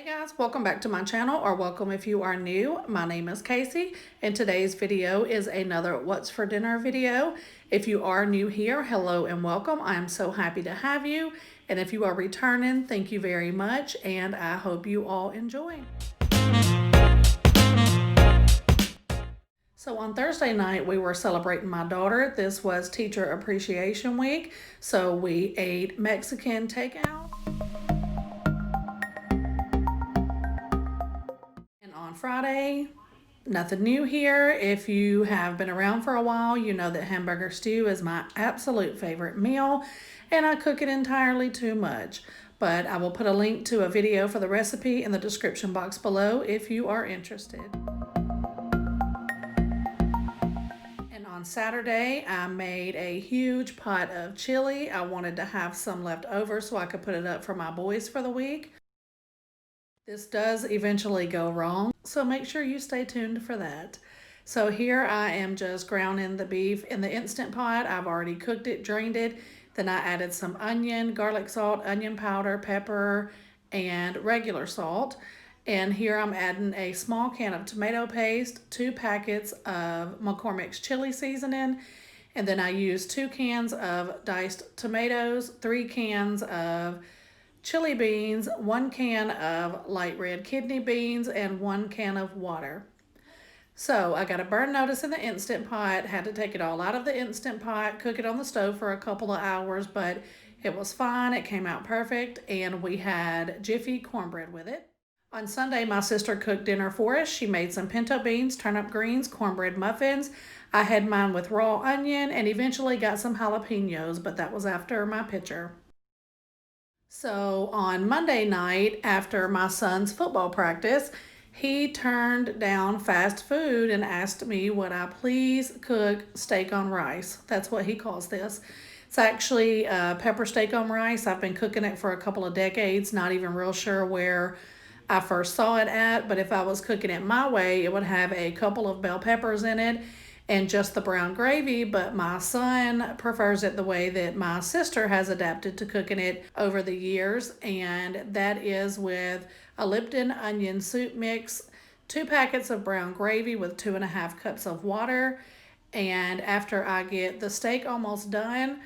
Guys, welcome back to my channel, or welcome if you are new. My name is Casey and today's video is another what's for dinner video. If you are new here, hello and welcome. I'm so happy to have you, and if you are returning, thank you very much, and I hope you all enjoy. So on Thursday night, we were celebrating my daughter. This was Teacher Appreciation Week, so we ate Mexican takeout. On Friday, nothing new here. If you have been around for a while, you know that hamburger stew is my absolute favorite meal, and I cook it entirely too much. But I will put a link to a video for the recipe in the description box below if you are interested. And on Saturday, I made a huge pot of chili. I wanted to have some left over so I could put it up for my boys for the week. This does eventually go wrong, so make sure you stay tuned for that. So here I am just grounding the beef in the Instant Pot. I've already cooked it, drained it. Then I added some onion, garlic salt, onion powder, pepper, and regular salt. And here I'm adding a small can of tomato paste, 2 packets of McCormick's chili seasoning, and then I used 2 cans of diced tomatoes, 3 cans of chili beans, 1 can of light red kidney beans, and 1 can of water. So I got a burn notice in the Instant Pot, had to take it all out of the Instant Pot, cook it on the stove for a couple of hours, but it was fine, it came out perfect, and we had Jiffy cornbread with it. On Sunday, my sister cooked dinner for us. She made some pinto beans, turnip greens, cornbread muffins. I had mine with raw onion and eventually got some jalapenos, but that was after my picture. So on Monday night, after my son's football practice, he turned down fast food and asked me would I please cook steak on rice. That's what he calls this. It's actually pepper steak on rice. I've been cooking it for a couple of decades, not even real sure where I first saw it at, but if I was cooking it my way, it would have a couple of bell peppers in it and just the brown gravy, but my son prefers it the way that my sister has adapted to cooking it over the years, and that is with a Lipton onion soup mix, 2 packets of brown gravy with 2.5 cups of water, and after I get the steak almost done,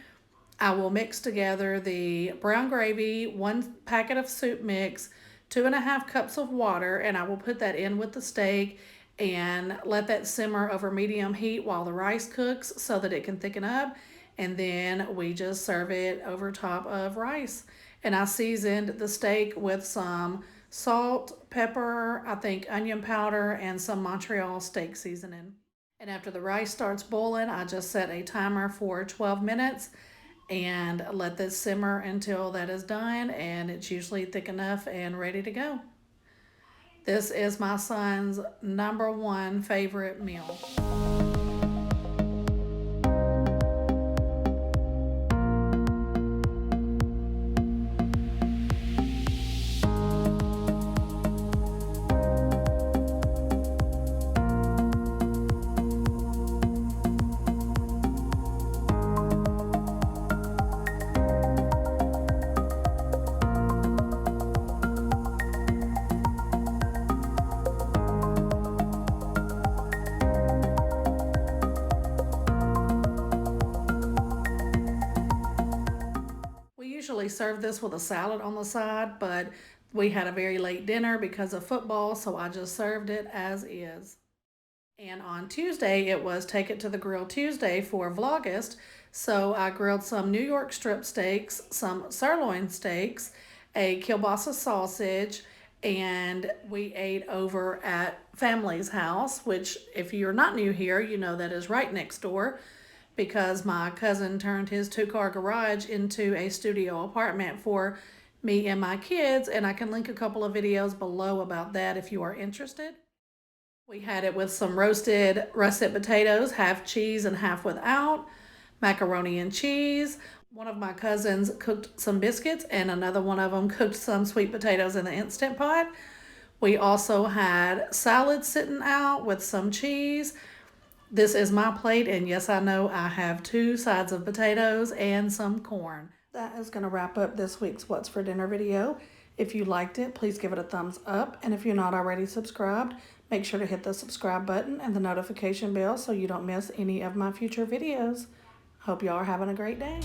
I will mix together the brown gravy, 1 packet of soup mix, 2.5 cups of water, and I will put that in with the steak and let that simmer over medium heat while the rice cooks so that it can thicken up, and then we just serve it over top of rice. And I seasoned the steak with some salt, pepper, I think onion powder, and some Montreal steak seasoning. And after the rice starts boiling, I just set a timer for 12 minutes and let this simmer until that is done, and it's usually thick enough and ready to go. This is my son's #1 favorite meal. Usually serve this with a salad on the side, but we had a very late dinner because of football, so I just served it as is. And on Tuesday, it was Take It to the Grill Tuesday for Vlogust, so I grilled some New York strip steaks, some sirloin steaks, a kielbasa sausage, and we ate over at family's house, which if you're not new here, you know that is right next door, because my cousin turned his 2-car garage into a studio apartment for me and my kids, and I can link a couple of videos below about that if you are interested. We had it with some roasted russet potatoes, half cheese and half without, macaroni and cheese. One of my cousins cooked some biscuits, and another one of them cooked some sweet potatoes in the Instant Pot. We also had salad sitting out with some cheese. This is my plate, and yes, I know I have 2 sides of potatoes and some corn. That is going to wrap up this week's What's for Dinner video. If you liked it, please give it a thumbs up. And if you're not already subscribed, make sure to hit the subscribe button and the notification bell so you don't miss any of my future videos. Hope y'all are having a great day.